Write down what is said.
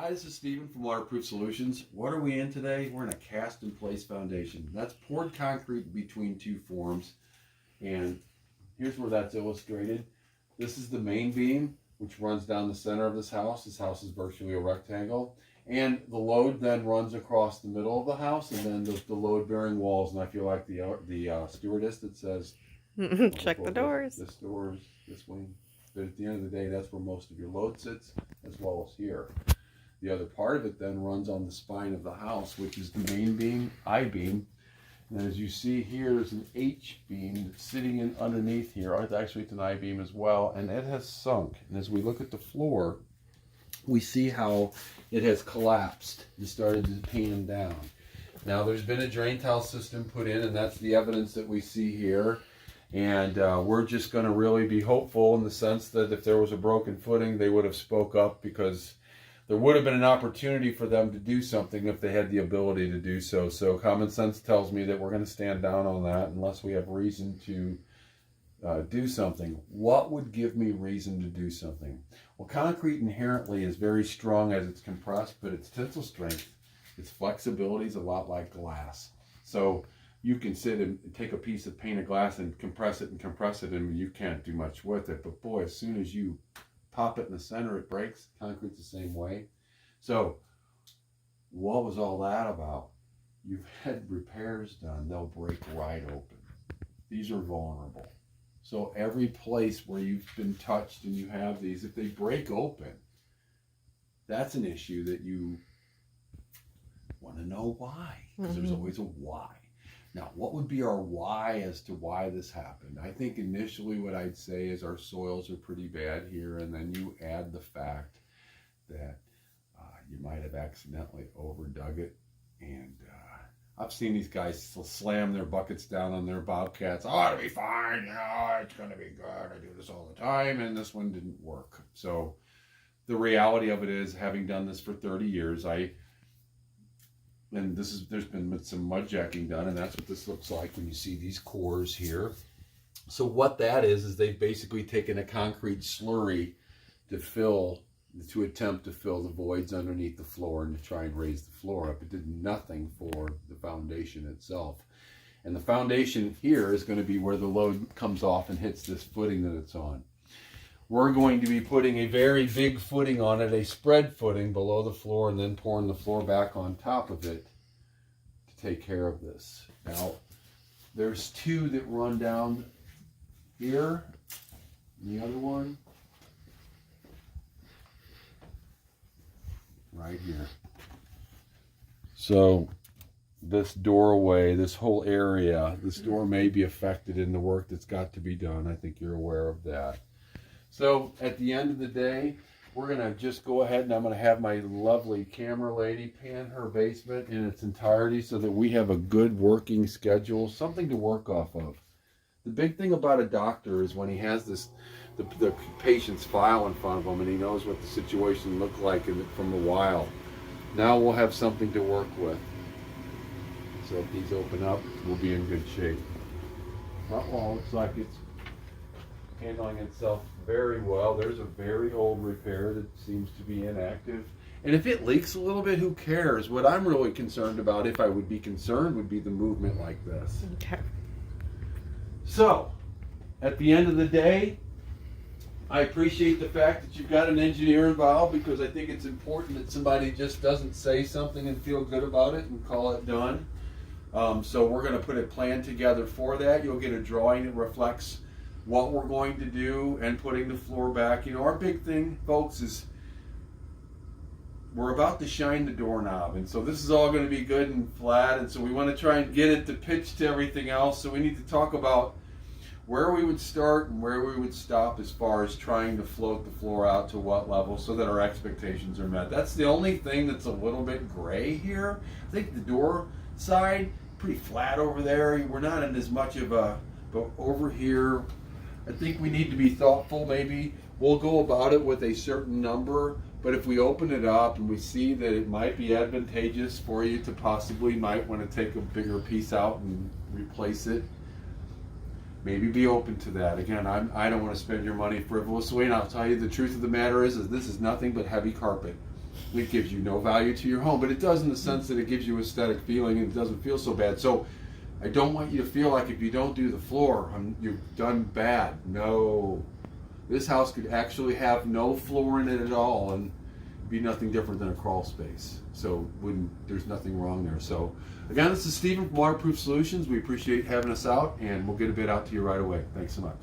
Hi, this is Steven from Waterproof Solutions. What are we in today? We're in a cast-in-place foundation. That's poured concrete between two forms. And here's where that's illustrated. This is the main beam, which runs down the center of this house. This house is virtually a rectangle. And the load then runs across the middle of the house, and then the load-bearing walls. And I feel like the stewardess that says, check the doors. This doors, this wing. But at the end of the day, that's where most of your load sits, as well as here. The other part of it then runs on the spine of the house, which is the main beam, I-beam. And as you see here, there's an H-beam that's sitting in underneath here. Actually, it's an I-beam as well, and it has sunk. And as we look at the floor, we see how it has collapsed and started to pan down. Now, there's been a drain tile system put in, and that's the evidence that we see here. And we're just going to really be hopeful in the sense that if there was a broken footing, they would have spoke up, because there would have been an opportunity for them to do something if they had the ability to do so. So common sense tells me that we're going to stand down on that unless we have reason to do something. What would give me reason to do something? Well, concrete inherently is very strong as it's compressed, but its tensile strength, its flexibility is a lot like glass. So you can sit and take a piece of painted glass and compress it, and you can't do much with it. But boy, as soon as you pop it in the center, it breaks. Concrete's the same way. So what was all that about? You've had repairs done, they'll break right open. These are vulnerable. So every place where you've been touched and you have these, if they break open, that's an issue that you want to know why, because there's always a why. Now, what would be our why as to why this happened? I think initially what I'd say is our soils are pretty bad here, and then you add the fact that you might have accidentally overdug it. And I've seen these guys slam their buckets down on their bobcats. Oh, it'll be fine, you know, it's going to be good. I do this all the time, and this one didn't work. So the reality of it is, having done this for 30 years, there's been some mud jacking done, and that's what this looks like when you see these cores here. So what that is they've basically taken a concrete slurry to attempt to fill the voids underneath the floor and to try and raise the floor up. It did nothing for the foundation itself. And the foundation here is going to be where the load comes off and hits this footing that it's on. We're going to be putting a very big footing on it, a spread footing below the floor, and then pouring the floor back on top of it to take care of this. Now, there's two that run down here, and the other one right here. So this doorway, this whole area, this door may be affected in the work that's got to be done. I think you're aware of that. So at the end of the day, we're going to just go ahead, and I'm going to have my lovely camera lady pan her basement in its entirety so that we have a good working schedule, something to work off of. The big thing about a doctor is when he has the patient's file in front of him and he knows what the situation looked like from a while. Now we'll have something to work with. So if these open up, we'll be in good shape. That wall looks like it's handling itself very well. There's a very old repair that seems to be inactive. And if it leaks a little bit, who cares? What I'm really concerned about, if I would be concerned, would be the movement like this. Okay. So, at the end of the day, I appreciate the fact that you've got an engineer involved, because I think it's important that somebody just doesn't say something and feel good about it and call it done. So we're going to put a plan together for that. You'll get a drawing that reflects what we're going to do and putting the floor back. You know, our big thing, folks, is we're about to shine the doorknob, and so this is all going to be good and flat, and so we want to try and get it to pitch to everything else. So we need to talk about where we would start and where we would stop as far as trying to float the floor out to what level so that our expectations are met. That's the only thing that's a little bit gray here. I think the door side, pretty flat over there. We're not in as much of a, but over here, I think we need to be thoughtful. Maybe we'll go about it with a certain number, but if we open it up and we see that it might be advantageous for you to possibly might want to take a bigger piece out and replace it, maybe be open to that. Again, I don't want to spend your money frivolously, and I'll tell you the truth of the matter is this is nothing but heavy carpet. it gives you no value to your home, but it does in the sense that it gives you aesthetic feeling and it doesn't feel so bad. So I don't want you to feel like if you don't do the floor, you've done bad. No. This house could actually have no floor in it at all and be nothing different than a crawl space. So there's nothing wrong there. So again, this is Stephen from Waterproof Solutions. We appreciate having us out, and we'll get a bid out to you right away. Thanks so much.